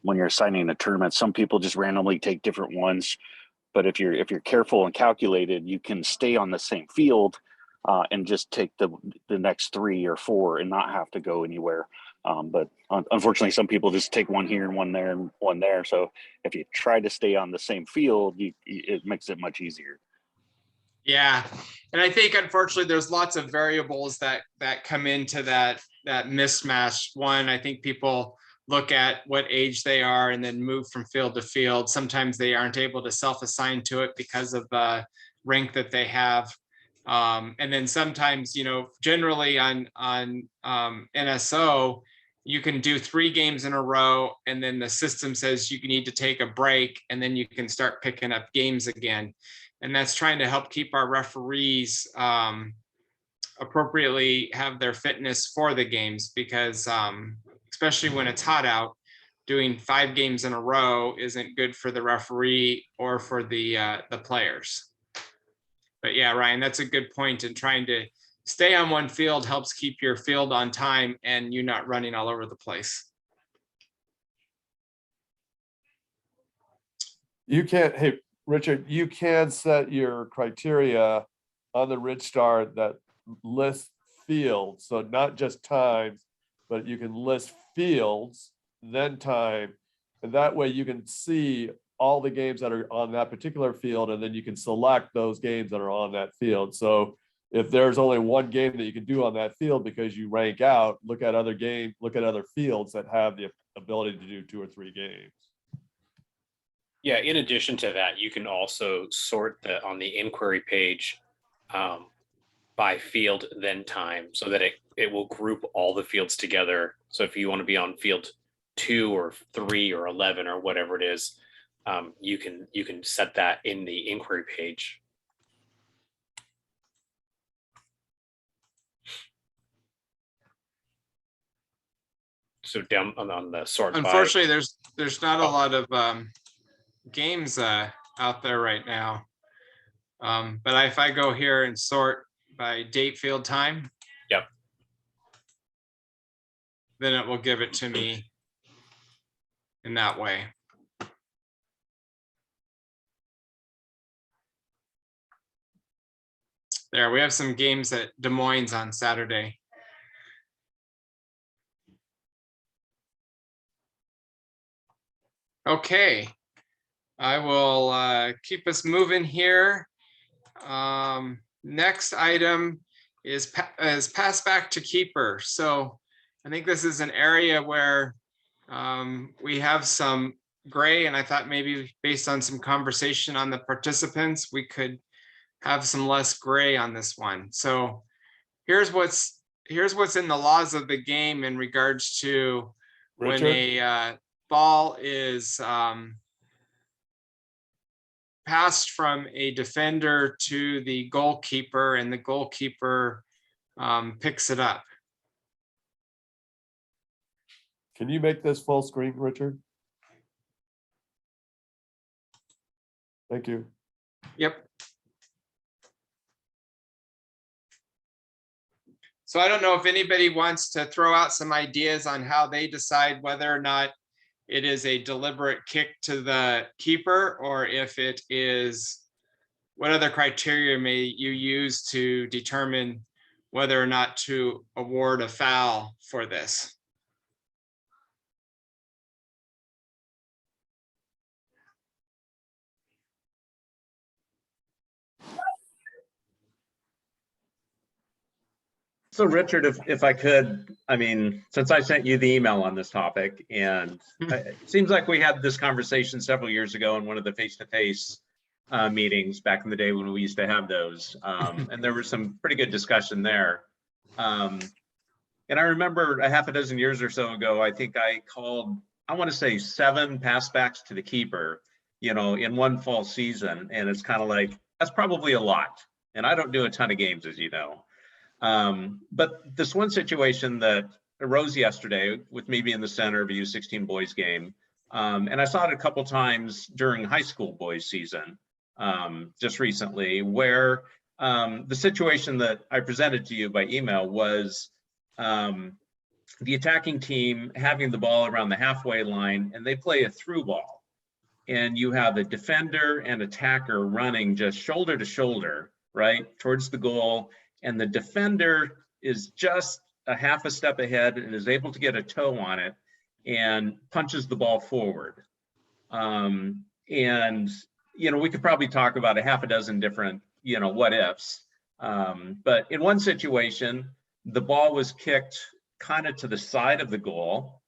when you're assigning a tournament, some people just randomly take different ones. But if you're careful and calculated, you can stay on the same field and just take the next 3 or 4 and not have to go anywhere. But unfortunately, some people just take one here and one there and one there. So if you try to stay on the same field, it makes it much easier. Yeah, and I think unfortunately there's lots of variables that come into that mismatch. One, I think people look at what age they are and then move from field to field. Sometimes they aren't able to self-assign to it because of the rank that they have. And then sometimes, you know, generally on NSO, you can do 3 games in a row, and then the system says you need to take a break, and then you can start picking up games again. And that's trying to help keep our referees appropriately have their fitness for the games, because especially when it's hot out, doing 5 games in a row isn't good for the referee or for the players. But yeah, Ryan, that's a good point. And trying to stay on one field helps keep your field on time and you not running all over the place. You can't, hey, Richard, you can set your criteria on the RidStar that lists fields. So not just times, but you can list fields, then time. And that way you can see all the games that are on that particular field, and then you can select those games that are on that field. So if there's only one game that you can do on that field because you rank out, look at other fields that have the ability to do 2 or 3 games. Yeah, in addition to that, you can also sort on the inquiry page by field then time, so that it will group all the fields together. So if you want to be on field 2 or 3 or 11 or whatever it is, you can set that in the inquiry page. So down on the sort. Unfortunately, there's not a lot of games out there right now. But if I go here and sort by date, field, time, yep, then it will give it to me in that way. There, we have some games at Des Moines on Saturday. Okay, I will keep us moving here. Next item is pass back to keeper. So I think this is an area where we have some gray, and I thought maybe based on some conversation on the participants, we could have some less gray on this one. So here's what's in the laws of the game in regards to Richard? when a ball is passed from a defender to the goalkeeper, and the goalkeeper picks it up. Can you make this full screen, Richard? Thank you. Yep. So I don't know if anybody wants to throw out some ideas on how they decide whether or not it is a deliberate kick to the keeper, or if it is, what other criteria may you use to determine whether or not to award a foul for this? So So Richard, if I could, I mean, since I sent you the email on this topic, and it seems like we had this conversation several years ago in one of the face-to-face meetings back in the day when we used to have those, and there was some pretty good discussion there. And I remember a half a dozen years or so ago, I think I called, I want to say 7 passbacks to the keeper, you know, in one fall season, and it's kind of like, that's probably a lot. And I don't do a ton of games, as you know. But this one situation that arose yesterday with me being the center of a U16 boys game, and I saw it a couple times during high school boys season, just recently, where the situation that I presented to you by email was the attacking team having the ball around the halfway line, and they play a through ball. And you have a defender and attacker running just shoulder to shoulder, right, towards the goal. And the defender is just a half a step ahead and is able to get a toe on it and punches the ball forward. And, you know, we could probably talk about a half a dozen different, you know, what ifs. But in one situation, the ball was kicked kind of to the side of the goal,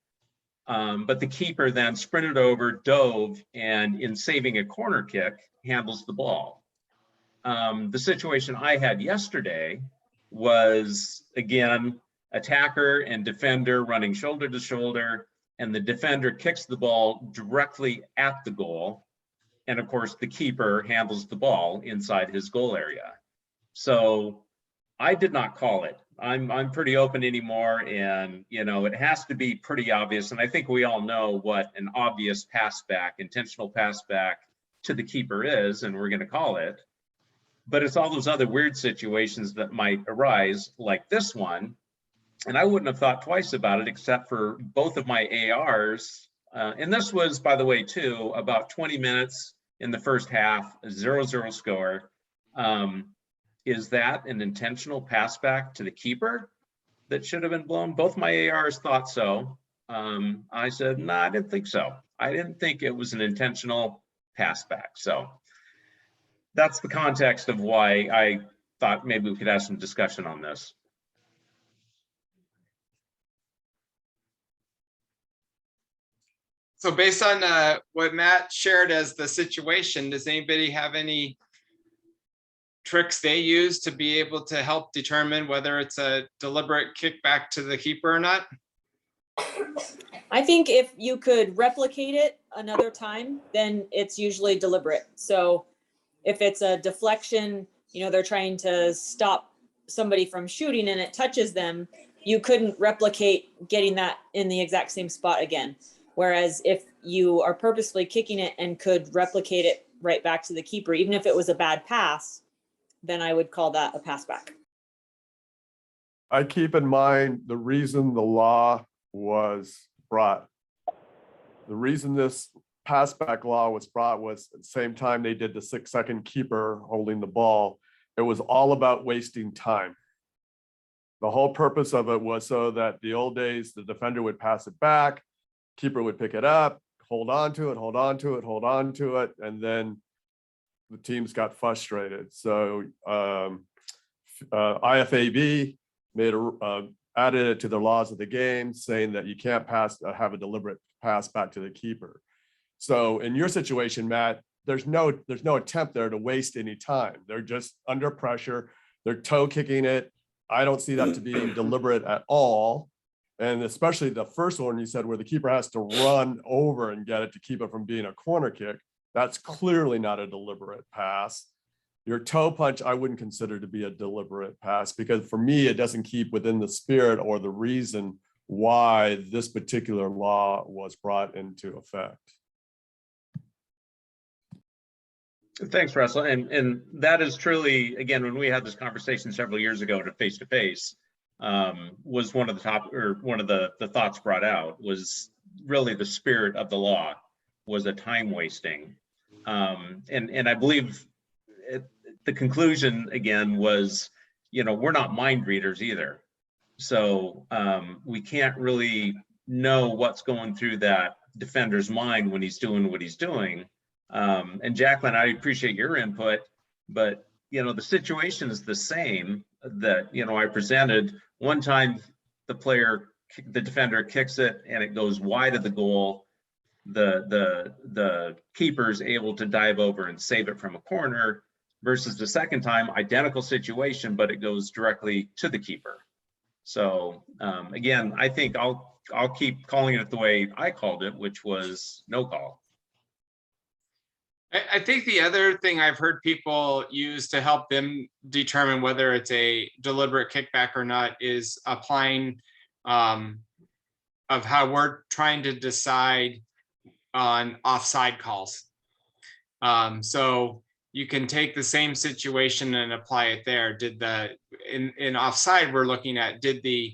but the keeper then sprinted over, dove, and in saving a corner kick, handles the ball. The situation I had yesterday was, again, attacker and defender running shoulder to shoulder, and the defender kicks the ball directly at the goal. And of course, the keeper handles the ball inside his goal area. So I did not call it. I'm pretty open anymore, and you know, it has to be pretty obvious. And I think we all know what an obvious pass back, intentional pass back to the keeper is, and we're going to call it. But it's all those other weird situations that might arise, like this one. And I wouldn't have thought twice about it, except for both of my ARs. And this was, by the way, too, about 20 minutes in the first half, a 0-0 score. Is that an intentional pass back to the keeper that should have been blown? Both my ARs thought so. I said, no, I didn't think so. I didn't think it was an intentional pass back. So that's the context of why I thought maybe we could have some discussion on this. So based on what Matt shared as the situation, does anybody have any tricks they use to be able to help determine whether it's a deliberate kickback to the keeper or not? I think if you could replicate it another time, then it's usually deliberate. So if it's a deflection, you know, they're trying to stop somebody from shooting and it touches them, you couldn't replicate getting that in the exact same spot again. Whereas if you are purposefully kicking it and could replicate it right back to the keeper, even if it was a bad pass, then I would call that a pass back. I keep in mind the reason the law was brought. The reason this pass back law was brought was at the same time they did the 6-second keeper holding the ball. It was all about wasting time. The whole purpose of it was so that the old days, the defender would pass it back, keeper would pick it up, hold on to it, hold on to it, hold on to it, and then the teams got frustrated. So IFAB made added it to the laws of the game, saying that you can't have a deliberate pass back to the keeper. So in your situation, Matt, there's no attempt there to waste any time. They're just under pressure. They're toe kicking it. I don't see that to be deliberate at all. And especially the first one you said where the keeper has to run over and get it to keep it from being a corner kick. That's clearly not a deliberate pass. Your toe punch, I wouldn't consider to be a deliberate pass, because for me, it doesn't keep within the spirit or the reason why this particular law was brought into effect. Thanks, Russell. And that is truly, again, when we had this conversation several years ago at a face-to-face, was one of the thoughts brought out was really the spirit of the law was a time wasting. And I believe the conclusion again was, you know, we're not mind readers either. So we can't really know what's going through that defender's mind when he's doing what he's doing. And Jacqueline, I appreciate your input, but you know, the situation is the same that, I presented. One time the defender kicks it and it goes wide of the goal. The keeper is able to dive over and save it from a corner, versus the second time, identical situation, but it goes directly to the keeper. So again, I think I'll keep calling it the way I called it, which was no call. I think the other thing I've heard people use to help them determine whether it's a deliberate kickback or not is applying of how we're trying to decide on offside calls. So you can take the same situation and apply it there. In offside, we're looking at, did the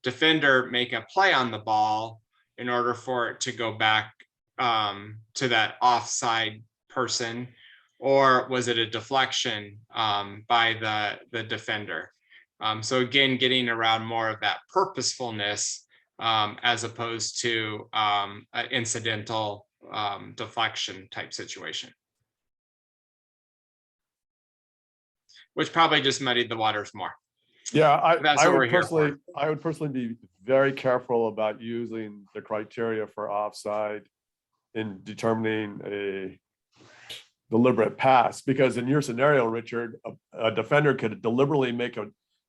defender make a play on the ball in order for it to go back to that offside person, or was it a deflection by the defender? So again, getting around more of that purposefulness as opposed to an incidental deflection type situation, which probably just muddied the waters more. Yeah, I would personally be very careful about using the criteria for offside in determining a deliberate pass, because in your scenario, Richard, a defender could deliberately make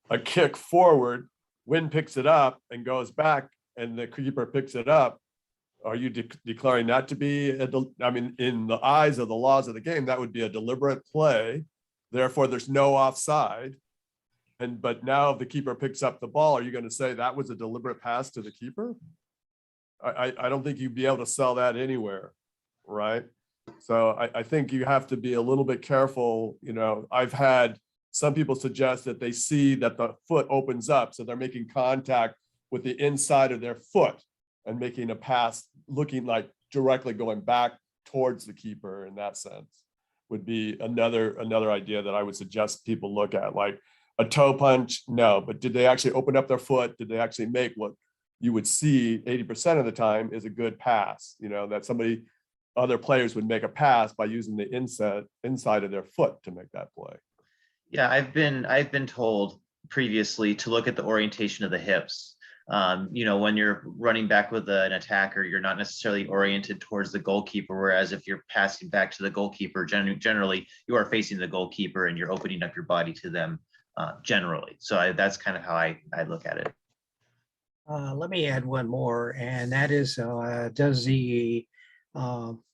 a kick forward, wind picks it up and goes back, and the keeper picks it up. Are you declaring that to be in the eyes of the laws of the game, that would be a deliberate play, therefore there's no offside? But now if the keeper picks up the ball, are you going to say that was a deliberate pass to the keeper? I don't think you'd be able to sell that anywhere, right? So I think you have to be a little bit careful. I've had some people suggest that they see that the foot opens up, so they're making contact with the inside of their foot and making a pass looking like directly going back towards the keeper. In that sense would be another idea that I would suggest people look at. Like a toe punch, no, but did they actually open up their foot? Did they actually make what you would see 80% of the time is a good pass? That other players would make a pass by using the inside of their foot to make that play. Yeah, I've been told previously to look at the orientation of the hips. When you're running back with an attacker, you're not necessarily oriented towards the goalkeeper, whereas if you're passing back to the goalkeeper, generally you are facing the goalkeeper and you're opening up your body to them generally. So that's kind of how I look at it. Let me add one more, and that is, does he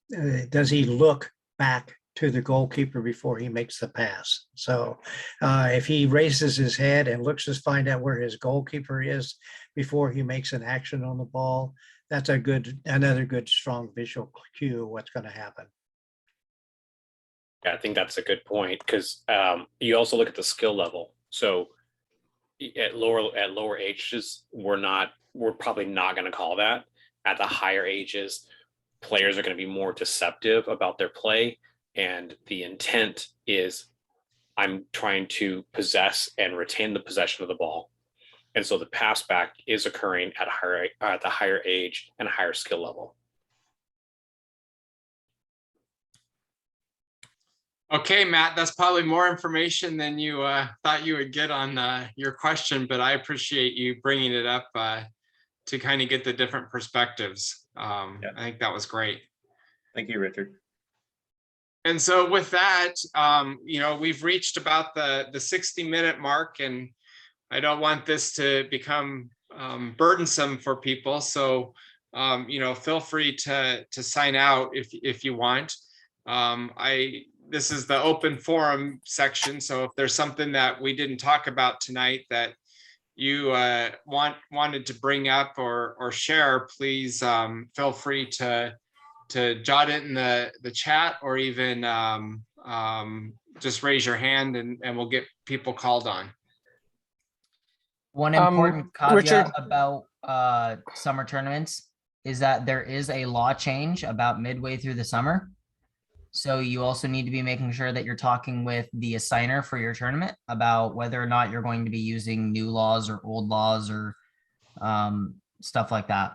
look back to the goalkeeper before he makes the pass? So if he raises his head and looks to find out where his goalkeeper is before he makes an action on the ball, that's another good strong visual cue what's going to happen. Yeah, I think that's a good point, because you also look at the skill level. So at lower ages, we're probably not going to call that. At the higher ages, players are going to be more deceptive about their play, and the intent is, I'm trying to possess and retain the possession of the ball, and so the pass back is occurring at the higher age and higher skill level. Okay, Matt, that's probably more information than you thought you would get on your question, but I appreciate you bringing it up to kind of get the different perspectives. I think that was great. Thank you, Richard. And so with that, we've reached about the 60-minute mark, and I don't want this to become burdensome for people. So, feel free to sign out if you want. This is the open forum section. So if there's something that we didn't talk about tonight that you wanted to bring up or share, please feel free to jot it in the chat, or even just raise your hand and we'll get people called on. One important caveat Richard, about summer tournaments is that there is a law change about midway through the summer. So you also need to be making sure that you're talking with the assigner for your tournament about whether or not you're going to be using new laws or old laws or stuff like that.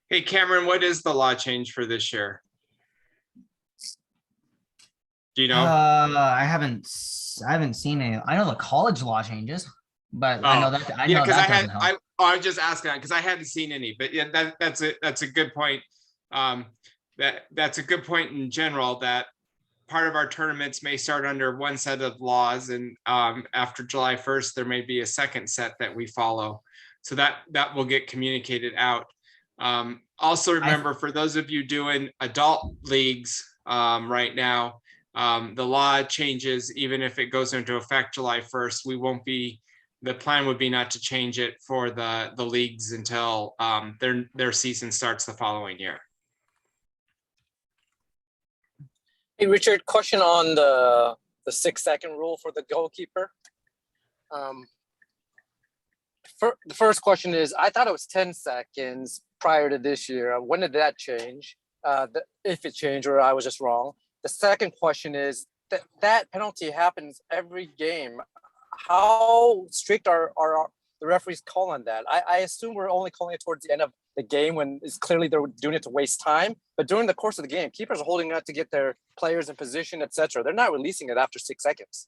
Hey, Cameron, what is the law change for this year? Do Do you know? I haven't seen any. I know the college law changes, but I know Oh, that I yeah, know because that I doesn't had help. I was just asking that because I hadn't seen any, but yeah, that's a good point. That's a good point in general, that part of our tournaments may start under one set of laws, and after July 1st, there may be a second set that we follow. So that will get communicated out. Also remember, for those of you doing adult leagues right now, the law changes. Even if it goes into effect July 1st, the plan would be not to change it for the leagues until their season starts the following year. Hey, Richard, question on the 6-second rule for the goalkeeper. The first question is, I thought it was 10 seconds prior to this year. When did that change? If it changed, or I was just wrong. The second question is, that penalty happens every game. How strict are the referees calling that? I assume we're only calling it towards the end of the game when it's clearly they're doing it to waste time. But during the course of the game, keepers are holding out to get their players in position, etc. They're not releasing it after 6 seconds.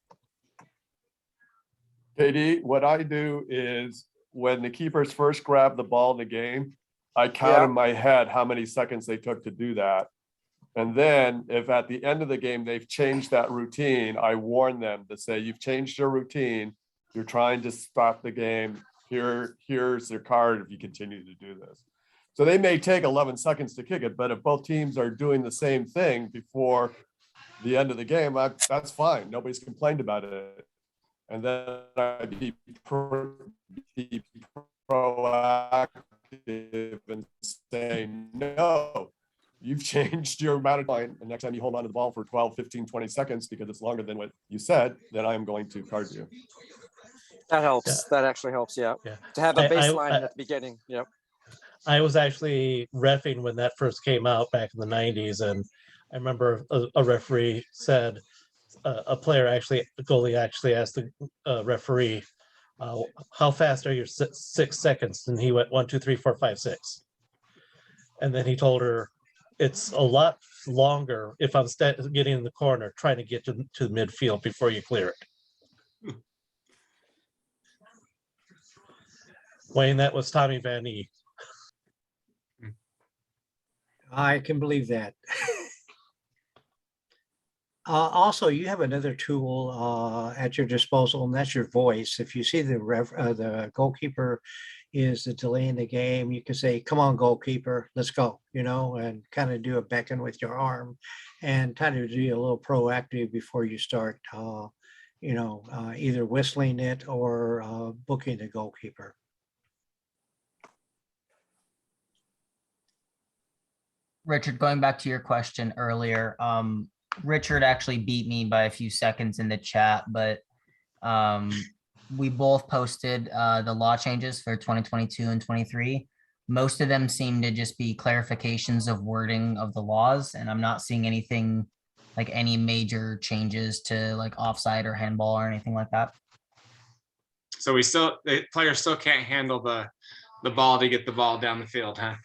KD, what I do is when the keepers first grab the ball in the game, I count in my head how many seconds they took to do that. And then if at the end of the game they've changed that routine, I warn them to say, you've changed your routine. You're trying to stop the game. Here's your card if you continue to do this. So they may take 11 seconds to kick it, but if both teams are doing the same thing before the end of the game, that's fine. Nobody's complained about it. And then I'd be proactive and saying, no, you've changed your amount of time. And next time you hold on to the ball for 12, 15, 20 seconds because it's longer than what you said, then I am going to card you. That helps. That actually helps, yeah. To have a baseline at the beginning, yep. I was actually reffing when that first came out back in the 90s, and I remember a referee said, a goalie actually asked the referee, how fast are your 6 seconds? And he went 1, 2, 3, 4, 5, 6. And then he told her, it's a lot longer if I'm getting in the corner, trying to get to the midfield before you clear it. Wayne, that was Tommy Van E. I can believe that. Also, you have another tool at your disposal, and that's your voice. If you see the goalkeeper is delaying the game, you can say, come on, goalkeeper, let's go, and kind of do a beckon with your arm and kind of do a little proactive before you start, either whistling it or booking the goalkeeper. Richard, going back to your question earlier, Richard actually beat me by a few seconds in the chat, but we both posted the law changes for 2022 and 23. Most of them seem to just be clarifications of wording of the laws, and I'm not seeing anything like any major changes to like offside or handball or anything like that. So the players still can't handle the ball to get the ball down the field, huh?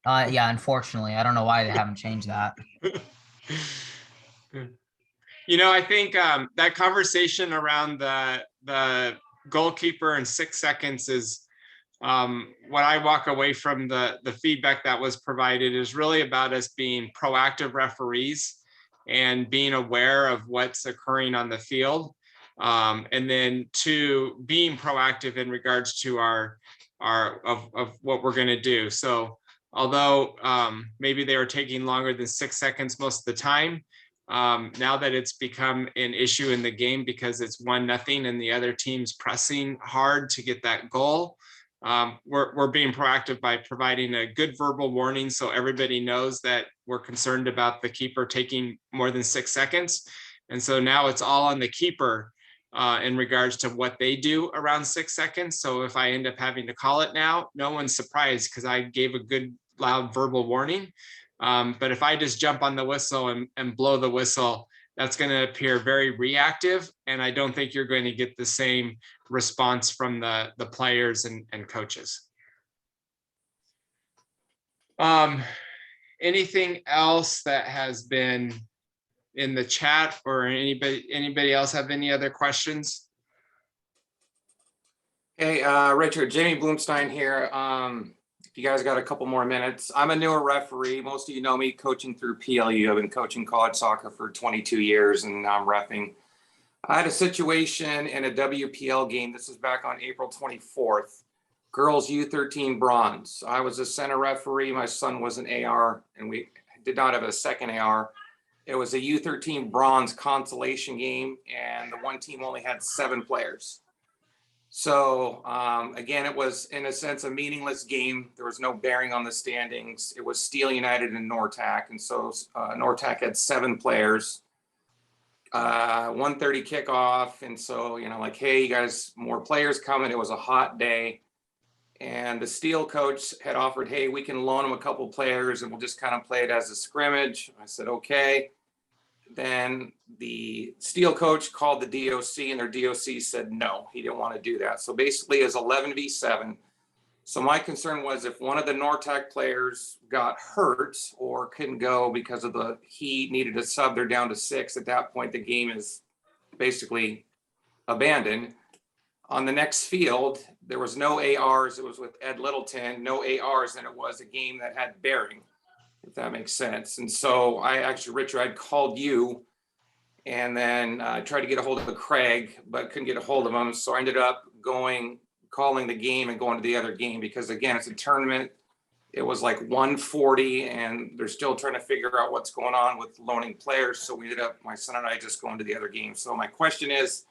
Yeah, unfortunately, I don't know why they haven't changed that. I think that conversation around the goalkeeper in 6 seconds is what I walk away from the feedback that was provided is really about us being proactive referees and being aware of what's occurring on the field. And then to being proactive in regards to of what we're going to do. So although maybe they were taking longer than 6 seconds most of the time, now that it's become an issue in the game because it's 1-0 and the other team's pressing hard to get that goal, we're being proactive by providing a good verbal warning so everybody knows that we're concerned about the keeper taking more than 6 seconds. And so now it's all on the keeper in regards to what they do around 6 seconds. So if I end up having to call it now, no one's surprised because I gave a good loud verbal warning. But if I just jump on the whistle and blow the whistle, that's going to appear very reactive. And I don't think you're going to get the same response from the players and coaches. Anything else that has been in the chat, or anybody else have any other questions? Hey, Richard, Jamie Bloomstein here. If you guys got a couple more minutes, I'm a newer referee. Most of you know me coaching through PLU. I've been coaching college soccer for 22 years, and now I'm reffing. I had a situation in a WPL game. This was back on April 24th. Girls U13 bronze. I was a center referee. My son was an AR, and we did not have a second AR. It was a U13 bronze consolation game, and the one team only had 7 players. So again, it was in a sense a meaningless game. There was no bearing on the standings. It was Steel United and Nortac, and so Nortac had 7 players. 1:30 kickoff, and so like, hey, you guys, more players coming. It was a hot day, and the Steel coach had offered, hey, we can loan them a couple players, and we'll just kind of play it as a scrimmage. I said, okay. Then the Steel coach called the DOC, and their DOC said no, he didn't want to do that. So basically, it was 11v7. So my concern was if one of the Nortac players got hurt or couldn't go because of the heat, needed a sub, they're down to 6. At that point, the game is basically abandoned. On the next field, there was no ARs. It was with Ed Littleton, no ARs, and it was a game that had bearing, if that makes sense. And so I actually, Richard, I'd called you and then tried to get a hold of Craig, but couldn't get a hold of him. So I ended up calling the game and going to the other game, because again, it's a tournament. It was like 1:40, and they're still trying to figure out what's going on with loaning players. So we ended up, my son and I, just going to the other game. So my question is,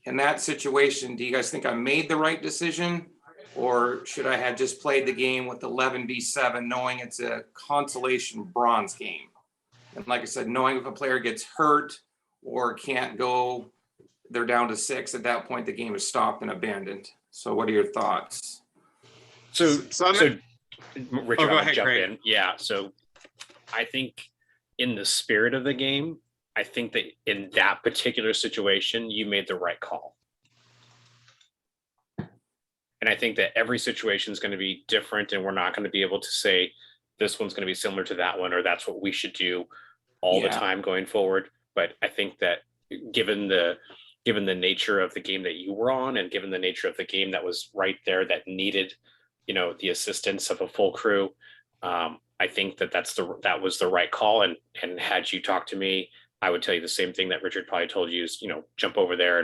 in that situation, do you guys think I made the right decision, or should I have just played the game with 11v7, knowing it's a consolation bronze game? And like I said, knowing if a player gets hurt or can't go, they're down to 6. At that point, the game is stopped and abandoned. So what are your thoughts? So Richard, go I'll ahead, jump Craig. in. Yeah. So I think in the spirit of the game, I think that in that particular situation, you made the right call. And I think that every situation is going to be different, and we're not going to be able to say this one's going to be similar to that one, or that's what we should do all the time going forward. But I think that given the nature of the game that you were on, and given the nature of the game that was right there that needed, the assistance of a full crew, I think that was the right call. And had you talked to me, I would tell you the same thing that Richard probably told you, is, jump over there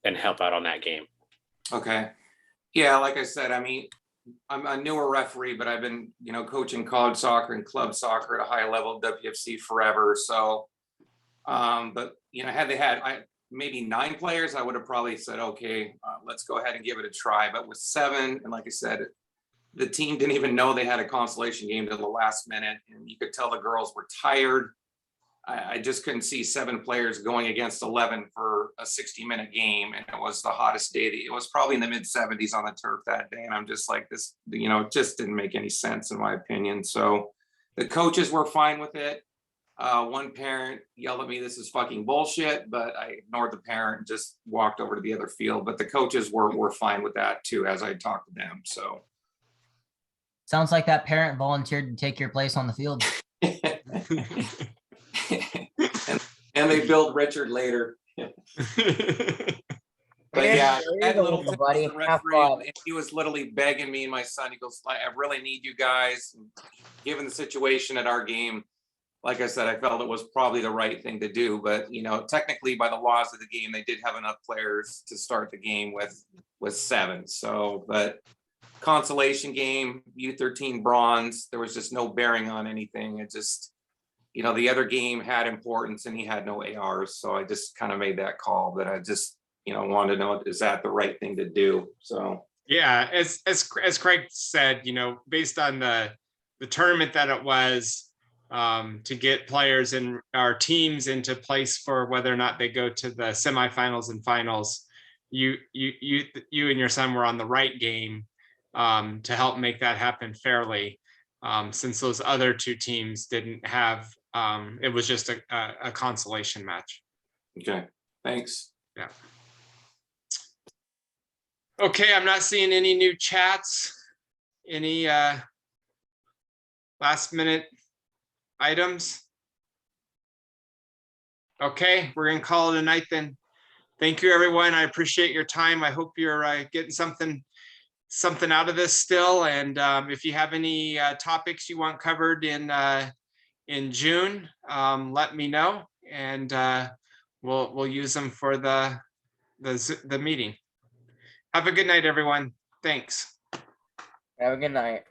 and help out on that game. Okay. Yeah, like I said, I mean, I'm a newer referee, but I've been, coaching college soccer and club soccer at a high level, WFC forever. So, but had they had maybe 9 players, I would have probably said, okay, let's go ahead and give it a try. But with 7, and like I said, the team didn't even know they had a consolation game till the last minute, and you could tell the girls were tired. I just couldn't see 7 players going against 11 for a 60-minute game, and it was the hottest day. It was probably in the mid-70s on the turf that day, and I'm just like, this, it just didn't make any sense in my opinion. So the coaches were fine with it. One parent yelled at me, "This is fucking bullshit," but I ignored the parent and just walked over to the other field. But the coaches were fine with that too, as I talked to them. So sounds like that parent volunteered to take your place on the field. and they billed Richard later. But yeah, Ed Littleton was the referee, and he was literally begging me and my son. He goes, "I really need you guys." Given the situation at our game, like I said, I felt it was probably the right thing to do. But technically, by the laws of the game, they did have enough players to start the game with 7. So, but consolation game, U13 bronze, there was just no bearing on anything. It just, the other game had importance, and he had no ARs. So I just kind of made that call. But I just, wanted to know, is that the right thing to do? So yeah, as Craig said, based on the tournament that it was, to get players in our teams into place for whether or not they go to the semifinals and finals, you and your son were on the right game to help make that happen fairly, since those other 2 teams didn't have, it was just a consolation match. Okay, thanks. Yeah. Okay, I'm not seeing any new chats. Any last minute items? Okay, we're gonna call it a night then. Thank you, everyone. I appreciate your time. I hope you're getting something out of this still. And if you have any topics you want covered in June, let me know, and we'll use them for the meeting. Have a good night, everyone. Thanks. Have a good night.